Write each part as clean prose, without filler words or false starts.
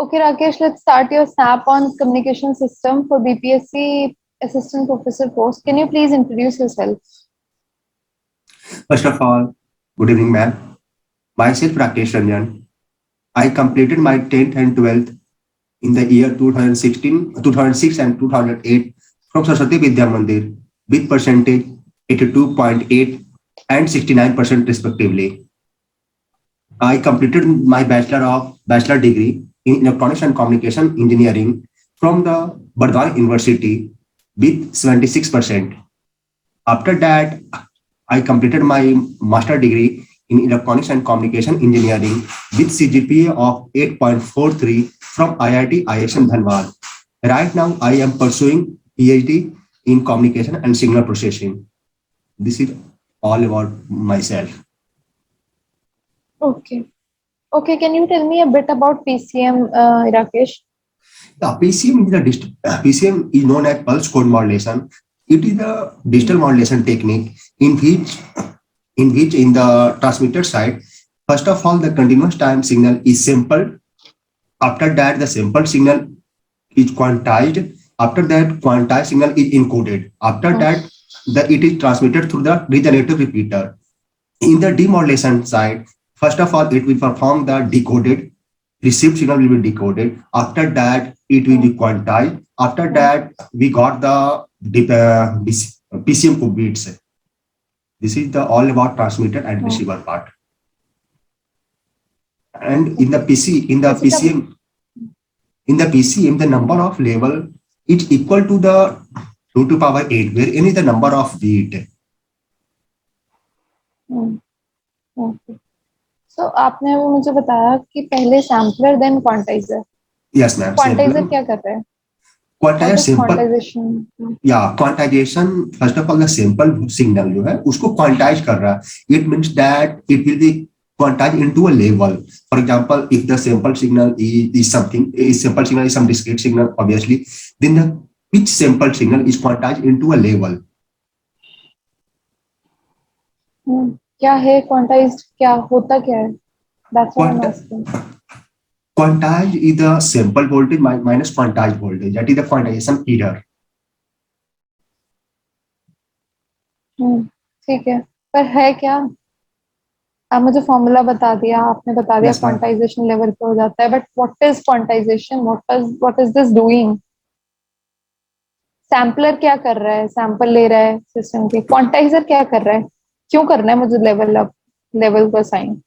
Okay, Rakesh, let's start your Snap-on communication system for BPSC assistant professor post. Can you please introduce yourself? First of all, good evening, ma'am. Myself, Rakesh Ranjan. I completed my 10th and 12th in the year 2016, 2006 and 2008 from Saraswati Vidya Mandir with percentage 82.8 and 69% respectively. I completed my bachelor degree in Electronics and Communication Engineering from the Bardwan University with 76%. After that, I completed my master degree in Electronics and Communication Engineering with CGPA of 8.43 from IIT ISM Dhanbad. Right now, I am pursuing PhD in Communication and Signal Processing. This is all about myself. Okay. Okay, can you tell me a bit about PCM, Rakesh? The PCM is known as pulse code modulation. It is a digital modulation technique in which in the transmitter side, first of all, the continuous time signal is sampled. After that, the sampled signal is quantized. After that, quantized signal is encoded. After that, it is transmitted through the regenerative repeater. In the demodulation side, first of all, it will perform the decoded, received signal will be decoded. After that, it will be quantized. After that, we got the PCM bits. This is the all about transmitter and receiver part. And in the PCM, the number of level is equal to the 2 to power 8, where any the number of bit. Okay. So आपने वो मुझे बताया कि पहले sampler then क्वांटाइजर. Yes, ma'am. क्वांटाइजर क्या कर रहा है? Quantizer simple. Yeah, quantization. First of all, the sample signal जो है उसको quantize कर रहा है. It means that it will be quantized into a level. For example, if the sample signal is some discrete signal, obviously, then the which sample signal is quantized into a level. क्या है quantized? क्या होता क्या है? That's what I'm asking. Quantized is the sample voltage minus quantized voltage. That is the quantization error. ठीक है, पर है क्या? आप मुझे फॉर्मूला बता दिया, आपने बता दिया क्वांटाइजेशन लेवल पे हो जाता है, but what is quantization? What is this doing? Sampler क्या कर रहा है? सैंपल ले रहा है सिस्टम के. क्वांटाइजर क्या कर रहा है? क्यों करना है मुझे लेवल को असाइन?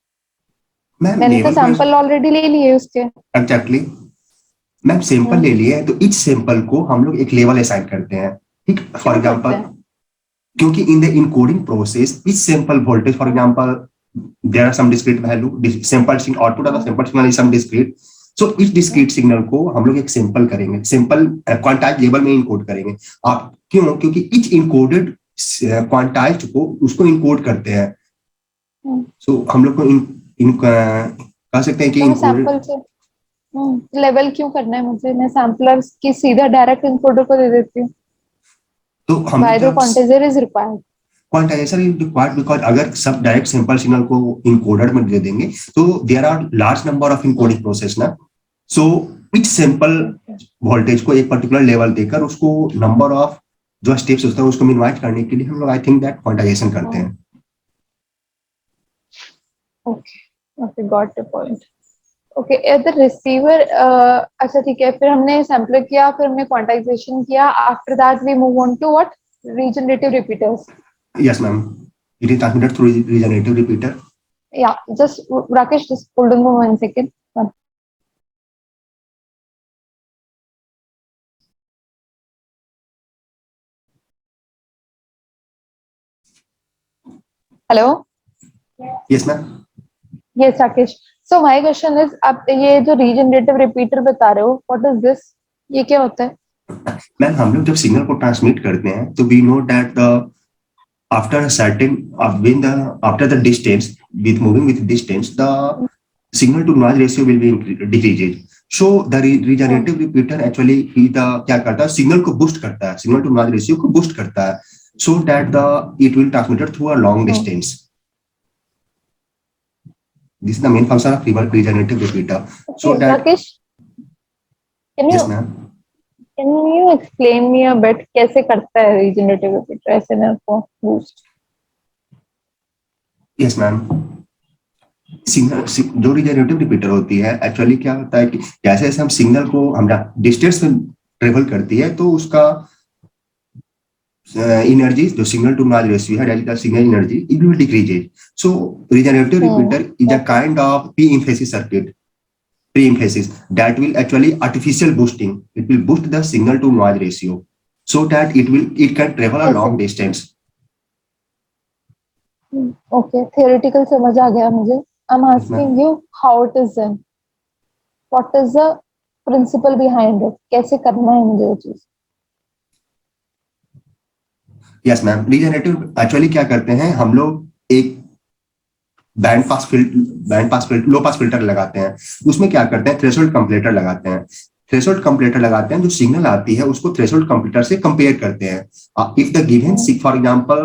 मैंने तो सैंपल ऑलरेडी ले लिए उसके. एग्जैक्टली मैम, सैंपल ले लिए तो इच सैंपल को हम लोग एक लेवल असाइन करते हैं. ठीक, फॉर एग्जांपल, क्योंकि in the encoding process each sample voltage, for example, there are some discrete value, sample signal output of the sample signal is some discrete. So इस discrete signal को हम लोग एक sample करेंगे, सैंपल क्वांटाइज लेवल में encode करेंगे. आप क्यों? क्योंकि इच इनकोडेड क्वांटाइज्ड को उसको इनकोड करते हैं. सो हम लोग को कह सकते हैं कि सैंपल से लेवल क्यों करना है मुझे? मैं सैंपलर की सीधा डायरेक्ट इनकोडर को दे देती हूँ. तो हम quantizer is required. Quantization is required because अगर सब डायरेक्ट सैंपल सिग्नल को इनकोडेड में दे देंगे तो there are large number of encoding process ना. सो इच सैंपल वोल्टेज को एक पर्टिकुलर लेवल देकर उसको नंबर ऑफ जो स्टेप्स होता है उसको मिनिमाइज करने के लिए हम लोग आई थिंक दैट क्वांटाइजेशन करते हैं. Okay, got the point. Okay, the receiver. अच्छा ठीक है, फिर हमने सैंपलर किया, फिर हमने क्वांटाइजेशन किया. After that we move on to what? Regenerative repeaters. Yes, ma'am. It is transmitted through regenerative repeater. Yeah, just Rakesh, just hold on for 1 second. Hello. Yes, ma'am. Yes, Rakesh. So my question is, आप ये जो regenerative repeater बता रहे हो, what is this? ये क्या होता है? मैम, हम लोग जब सिग्नल को ट्रांसमिट करते हैं तो we know that the after a certain after the distance with moving with distance, the signal to noise ratio will be decreased. So the regenerative repeater actually क्या करता है? सिग्नल को बूस्ट करता है, सिग्नल टू नॉइज रेशियो को boost करता है, so that it will transmitted through a long distance. This is the main function of regenerative repeater. So that Rakesh, Can Yes, you ma'am. can you explain me a bit कैसे करता है regenerative repeater SNR को boost? Yes, ma'am. Signal जो regenerative repeater होती है, actually क्या होता है कि जैसे जैसे हम सिग्नल को हमरा डिस्टेंस में ट्रेवल करती है तो उसका एनर्जी जो सिग्नल टू नॉइज रेशियो है, that is the signal energy, it will decrease. So regenerative repeater is a kind of P emphasis circuit, pre emphasis, that will actually artificial boosting. It will boost the signal to noise ratio so that it can travel a long distance. Okay, theoretical समझ आ गया मुझे. I'm asking you how it is done. What is the principle behind it? कैसे करना है मुझे वो चीज? Yes, ma'am. Regenerative actually क्या करते हैं, हम लोग एक बैंड पास फिल्टर, लो पास फिल्टर लगाते हैं. उसमें क्या करते हैं, थ्रेशोल्ड कंपलेटर लगाते हैं. थ्रेशोल्ड कंपलेटर लगाते हैं, जो सिग्नल आती है उसको थ्रेशोल्ड कंपलेटर से कंपेयर करते हैं. If the given for example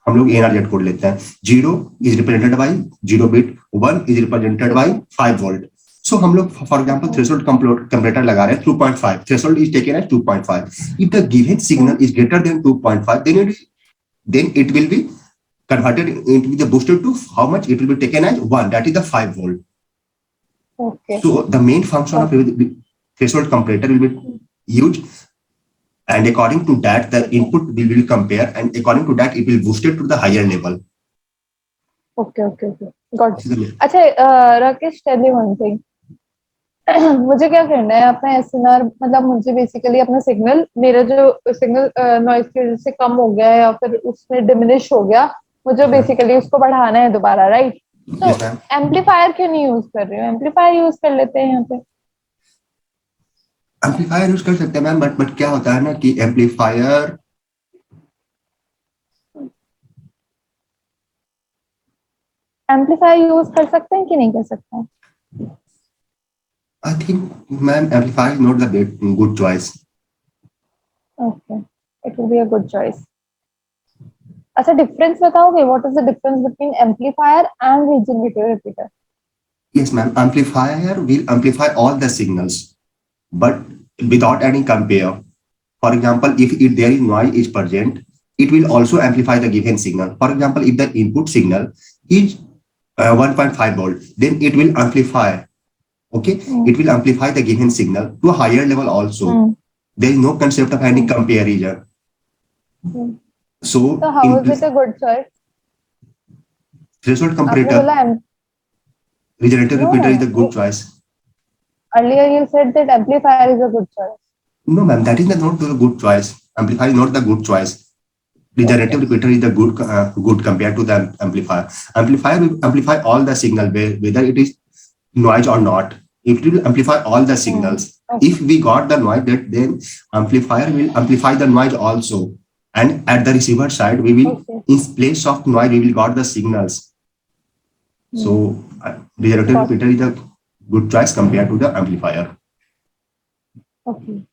हम लोग एनआरजेड कोड लेते हैं, 0 is represented by 0 bit, 1 is represented by 5 volt. So हम लोग फॉर एग्जांपल थ्रेशोल्ड कंपलेटर लगा रहे हैं 2.5, threshold is taken as 2.5. If the given signal is greater than 2.5, then it will be converted into the boosted to how much it will be taken as 1, that is the 5 volt. Okay. So the main function of threshold comparator will be used, and according to that the input will compare, and according to that it will boost it to the higher level. Okay, got it. अच्छा, Rakesh, tell me one thing. मुझे क्या करना है अपना SNR, मतलब मुझे basically अपना signal, मेरा जो सिग्नल नॉइज की वजह से कम हो गया है या फिर उसमें डिमिनिश हो गया, मुझे बेसिकली उसको बढ़ाना है दोबारा, राइट? तो एम्पलीफायर क्यों नहीं यूज कर रही हूँ? एम्पलीफायर यूज कर लेते हैं यहाँ पे. एम्पलीफायर यूज कर सकते हैं मैम, बट क्या होता है ना कि एम्पलीफायर यूज कर सकते हैं कि नहीं कर सकते हैं? I think, ma'am, amplifier is not the good choice. Okay, it will be a good choice. अच्छा, डिफरेंस बताओगे? What is the difference between amplifier and regenerative repeater? Yes, ma'am. Amplifier will amplify all the signals, but without any compare. For example, if there is noise is present, it will also amplify the given signal. For example, if the input signal is 1.5 volt, then it will amplify. Okay, it will amplify the given signal to a higher level also. There is no concept of any comparison. So how is it a good choice? Threshold comparator, regenerative repeater is a good choice. Earlier you said that amplifier is a good choice. No, ma'am, that is not the good choice. Amplifier is not the good choice. Regenerative repeater is the good compared to the amplifier. Amplifier will amplify all the signal, whether it is noise or not. It will amplify all the signals. If we got the noise, then amplifier will amplify the noise also. And at the receiver side, we will, in place of noise, we will got the signals. So regenerative repeater is a good choice compared to the amplifier. Okay.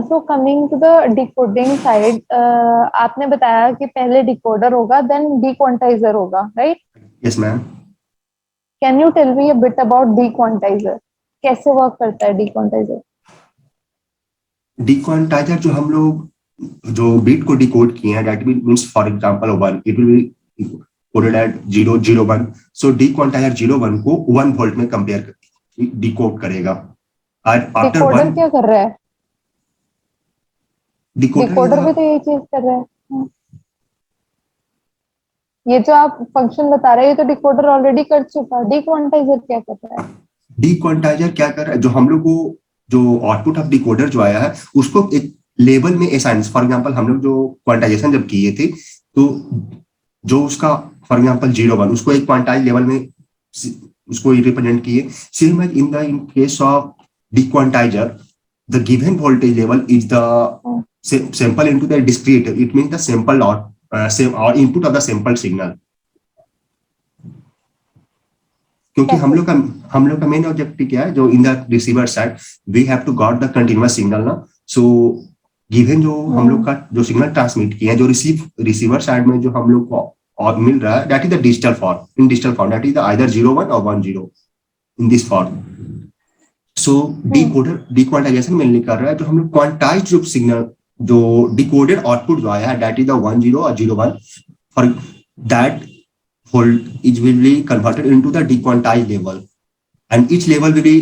So coming to the decoding side, आपने बताया कि पहले decoder होगा, then dequantizer होगा, right? Yes, ma'am. Can you tell me a bit about dequantizer? कैसे work करता है dequantizer? Dequantizer जो हम लोग जो बीट को डिकोड किए हैं, that means for example 1, it will be coded at 001. So dequantizer 01 को 1 volt में कंपेयर डिकोड करेगा. और आफ्टर 1 क्या कर रहा है? डिकोडर भी तो यही चीज कर रहा है. ये जो आप फंक्शन बता रहे हैं, ये तो डिकोडर ऑलरेडी कर चुका है. डिक्वांटाइजर क्या कर रहा है? डिक्वांटाइजर क्या कर रहा है, जो हम लोग को जो आउटपुट ऑफ डिकोडर जो आया है उसको एक लेवल में असाइन. फॉर एग्जांपल हम लोग जो क्वांटाइजेशन जब किए थे, तो जो उसका फॉर एग्जांपल 01 उसको एक क्वांटाइज लेवल में उसको रिप्रेजेंट किए. Same as in case of dequantizer, the given voltage level is the sample into the discrete. It means the sample or input of the sample signal. क्योंकि हम लोग का main objective क्या है, जो in the receiver side we have to got the continuous signal ना. So given जो हम लोग का जो सिग्नल ट्रांसमिट किया है, जो रिसीवर साइड में जो हम लोग को और मिल रहा है, that is the digital form. In digital form that is the either 01 or 10 in this form. So dequantization mainly कर रहा है, तो हम लोग क्वांटाइज रूप सिग्नल जो डिकोडेड आउटपुट जो आया है दैट इज द 1 0 और 0 1 for that hold it will be converted into the dequantized level, and each level will be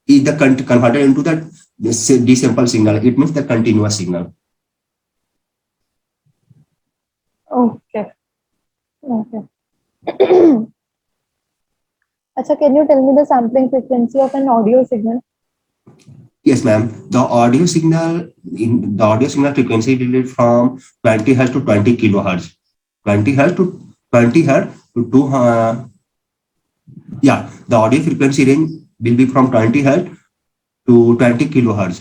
is the converted into the desample signal. It means the continuous signal. Okay. Acha, can you tell me the sampling frequency of an audio signal? Yes, ma'am. The audio signal frequency is from 20 hertz to 20 kilohertz. 20 hertz to 20 hertz to 2 the audio frequency range will be from 20 hertz to 20 kilohertz.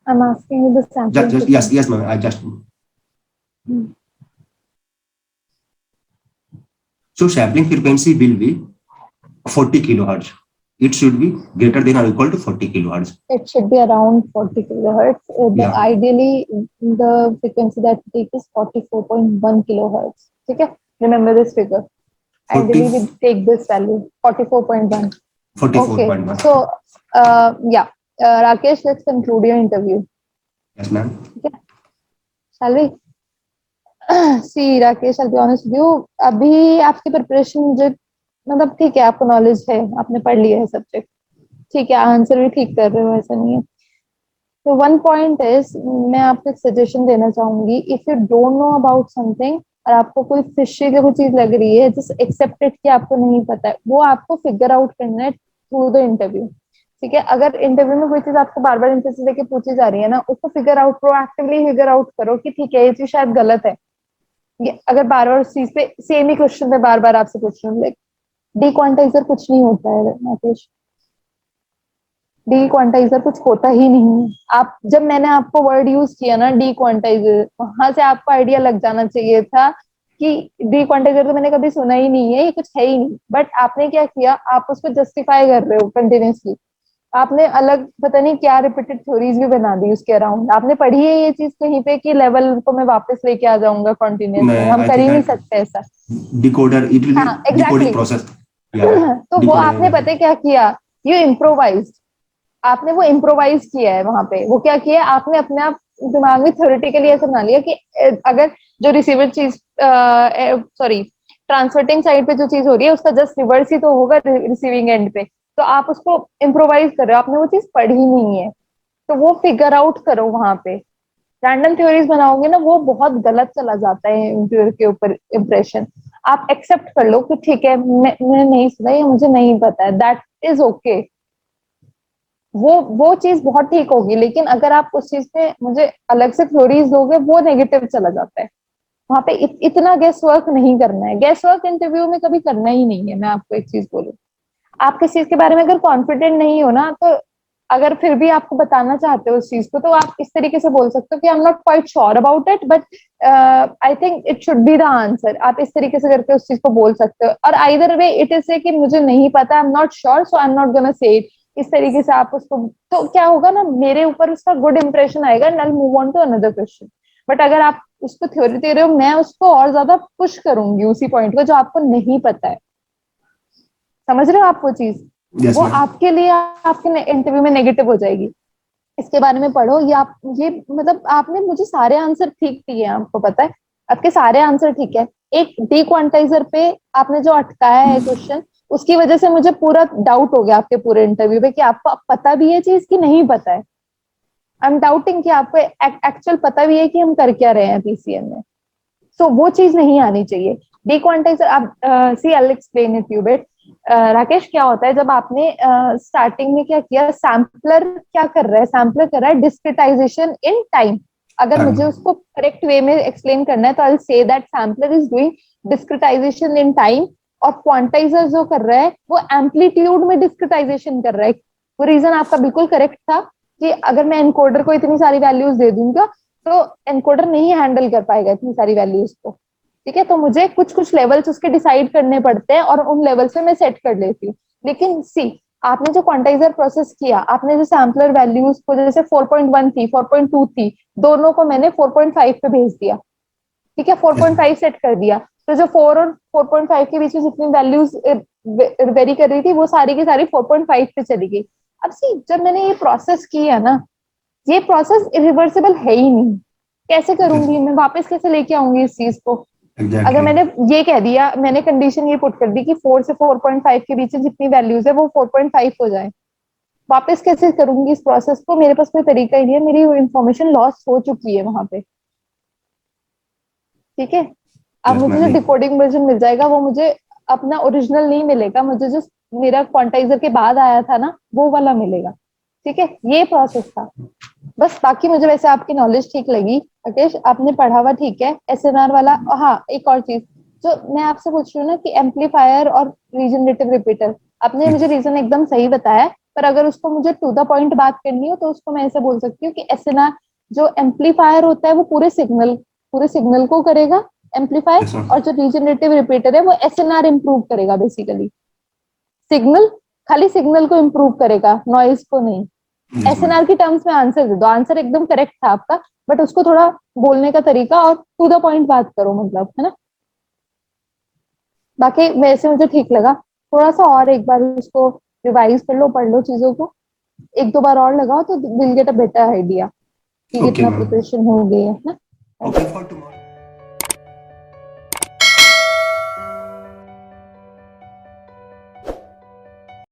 I'm asking you the sampling frequency. Yes, ma'am. I just so sampling frequency will be 40 kilohertz. It should be greater than or equal to 40 kilohertz. It should be around 40 kilohertz. Ideally, the frequency that we take is 44.1 kilohertz. Okay, remember this figure. Ideally, we take this value 44.1. 44.1. Okay, so Rakesh, let's conclude your interview. Yes, ma'am. Okay, shall we? See, Rakesh, I'll be honest with you. अभी आपकी preparation मुझे मतलब ठीक है, आपको knowledge है, आपने पढ़ लिया है सब्जेक्ट, ठीक है, आंसर भी ठीक कर रहे हो, ऐसा नहीं है। तो वन पॉइंट इज, मैं आपको एक सजेशन देना चाहूंगी, if you don't know about something और आपको कोई फिशी की कोई चीज लग रही है, जस्ट एक्सेप्टेड कि आपको नहीं पता है, वो आपको फिगर आउट करना है थ्रू द इंटरव्यू। ठीक है, अगर इंटरव्यू में कोई चीज आपको बार बार इंटरव्यू लेके पूछी जा रही है ना, उसको figure out, proactively figure out करो कि ठीक है ये चीज शायद गलत है। अगर बार बार उस चीज पे सेम ही क्वेश्चन पे बार बार आपसे पूछ रहे हो, लाइक डिक्वांटाइजर कुछ नहीं होता है राकेश, डिक्वांटाइजर कुछ होता ही नहीं है। आप जब मैंने आपको वर्ड यूज किया ना डिक्वांटाइजर, वहां से आपको आइडिया लग जाना चाहिए था कि डिक्वांटाइजर तो मैंने कभी सुना ही नहीं है, ये कुछ है ही नहीं। बट आपने क्या किया, आप उसको जस्टिफाई कर रहे हो कंटिन्यूसली, आपने अलग पता नहीं क्या रिपीटेड थ्योरीज भी बना दी उसके अराउंड। आपने पढ़ी है ये चीज कहीं पे कि लेवल को मैं वापस लेके आ जाऊंगा कॉन्टिन्यूस, हम कर ही नहीं सकते ऐसा। Decoder it will be decoding process. तो वो आपने पता है क्या किया, यू इम्प्रोवाइज्ड, आपने वो इम्प्रोवाइज किया है वहां पे। वो क्या किया, आपने अपने आप दिमाग में थ्योरेटिकली ऐसा बना लिया कि अगर जो रिसीवर चीज सॉरी ट्रांसमिटिंग साइड पे जो चीज हो रही है उसका जस्ट रिवर्स ही तो होगा रिसीविंग एंड पे, तो आप उसको इम्प्रोवाइज कर रहे हो, आपने वो चीज पढ़ी नहीं है। तो वो फिगर आउट करो वहां पे। रैंडम थ्योरीज बनाओगे ना, वो बहुत गलत चला जाता है इंटरव्यू के ऊपर इम्प्रेशन। आप एक्सेप्ट कर लो कि ठीक है मैं नहीं सुना, ये मुझे नहीं पता है, दैट इज ओके, वो चीज बहुत ठीक होगी। लेकिन अगर आप उस चीज पे मुझे अलग से थ्योरीज दोगे, वो नेगेटिव चला जाता है। वहां पे इतना गेस वर्क नहीं करना है, गेस वर्क इंटरव्यू में कभी करना ही नहीं है। मैं आपको एक चीज बोलूं, आप किस चीज के बारे में अगर कॉन्फिडेंट नहीं हो ना, तो अगर फिर भी आपको बताना चाहते हो उस चीज को, तो आप इस तरीके से बोल सकते हो कि I am not quite sure about it but I think it should be the answer. आप इस तरीके से करके उस चीज को बोल सकते हो। और आइदर वे इट इज से कि मुझे नहीं पता, I am not sure so I am not gonna say it, इस तरीके से आप उसको, तो क्या होगा ना, मेरे ऊपर उसका गुड इंप्रेशन आएगा and I will move on to another question. But अगर आप उसको थ्योरी दे रहे हो, मैं उसको और ज्यादा पुश करूंगी उसी पॉइंट को जो आपको नहीं पता है। समझ रहे हो आप वो चीज? वो आपके लिए आपके इंटरव्यू में नेगेटिव हो जाएगी। इसके बारे में पढ़ो। ये मतलब आपने मुझे सारे आंसर ठीक दिए, आपको पता है आपके सारे आंसर ठीक है। एक डिक्वांटाइजर पे आपने जो अटकाया है क्वेश्चन, उसकी वजह से मुझे पूरा डाउट हो गया आपके पूरे इंटरव्यू पे कि आपको पता भी है चीज कि नहीं पता है। आई एम डाउटिंग कि आपको एक्चुअल पता भी है कि हम कर क्या रहे हैं पीसीएम में। सो वो चीज नहीं आनी चाहिए। डिक्वांटाइजर आप see I will explain it you bit. Rakesh, क्या होता है जब आपने स्टार्टिंग में क्या किया, सैम्पलर क्या कर रहा है, सैम्पलर कर रहा है डिस्क्रिटाइजेशन इन टाइम। अगर मुझे उसको करेक्ट वे में एक्सप्लेन करना है तो I will say that sampler is doing discretization in time, और क्वांटाइजर जो कर रहा है वो एम्पलीट्यूड में डिस्क्रिटाइजेशन कर रहा है। वो रीजन आपका बिल्कुल करेक्ट था कि अगर मैं एनकोडर को इतनी सारी वैल्यूज दे दूंगा तो एनकोडर नहीं हैंडल कर पाएगा इतनी सारी वैल्यूज को। ठीक है, तो मुझे कुछ कुछ लेवल्स उसके डिसाइड करने पड़ते हैं और उन लेवल्स पे मैं सेट कर लेती हूँ। लेकिन सी, आपने जो क्वांटाइजर प्रोसेस किया, आपने जो सैम्पलर वैल्यूज को जैसे 4.1 थी, 4.2 थी, दोनों को मैंने 4.5 पे भेज दिया। ठीक है, 4.5 सेट कर दिया, तो जो 4 और 4.5 के बीच में जितनी वैल्यूज वेरी कर रही थी वो सारी की सारी 4.5 पे चली गई। अब सी जब मैंने ये प्रोसेस की है ना, ये प्रोसेस इरिवर्सिबल है ही नहीं, कैसे करूंगी मैं वापस, कैसे लेके आऊंगी इस चीज को? अगर एग्जैक्टली। मैंने ये कह दिया, मैंने कंडीशन ये पुट कर दी कि 4 से 4.5 के बीच में जितनी वैल्यूज है वो 4.5 हो जाए, वापस कैसे करूंगी इस प्रोसेस को? मेरे पास कोई तरीका ही नहीं है, मेरी इंफॉर्मेशन लॉस हो चुकी है वहां पे। ठीक है, अब यस मुझे जो मैम। डिकोडिंग वर्जन मिल जाएगा वो मुझे अपना ओरिजिनल नहीं मिलेगा, मुझे जो मेरा क्वांटाइजर के बाद आया था ना वो वाला मिलेगा। ठीक है, ये प्रोसेस था बस। बाकी मुझे वैसे आपकी नॉलेज ठीक लगी राकेश, आपने पढ़ा हुआ ठीक है एसएनआर वाला। हाँ, एक और चीज जो मैं आपसे पूछ रही हूँ ना कि एम्पलीफायर और रीजनरेटिव रिपीटर, आपने मुझे रीजन एकदम सही बताया, पर अगर उसको मुझे टू द पॉइंट बात करनी हो तो उसको मैं ऐसे बोल सकती हूँ कि एसएनआर, जो एम्पलीफायर होता है वो पूरे सिग्नल को करेगा एम्पलीफाई, यस मैम। और जो रीजनरेटिव रिपीटर है वो एसएनआर इंप्रूव करेगा बेसिकली। सिग्नल, खाली सिग्नल को इंप्रूव करेगा, नॉइज को नहीं। Yes ma'am. एसएनआर की टर्म्स में आंसर दे दो, आंसर एकदम करेक्ट था आपका, बट उसको थोड़ा बोलने का तरीका और टू द पॉइंट बात करो, मतलब, है ना? बाकी वैसे मुझे ठीक लगा, थोड़ा सा और एक बार उसको रिवाइज कर लो, पढ़ लो चीजों को, एक दो बार और लगाओ तो will get a better idea कि ओके कितना मैम। प्रिपरेशन हो गई है ना। Okay for tomorrow.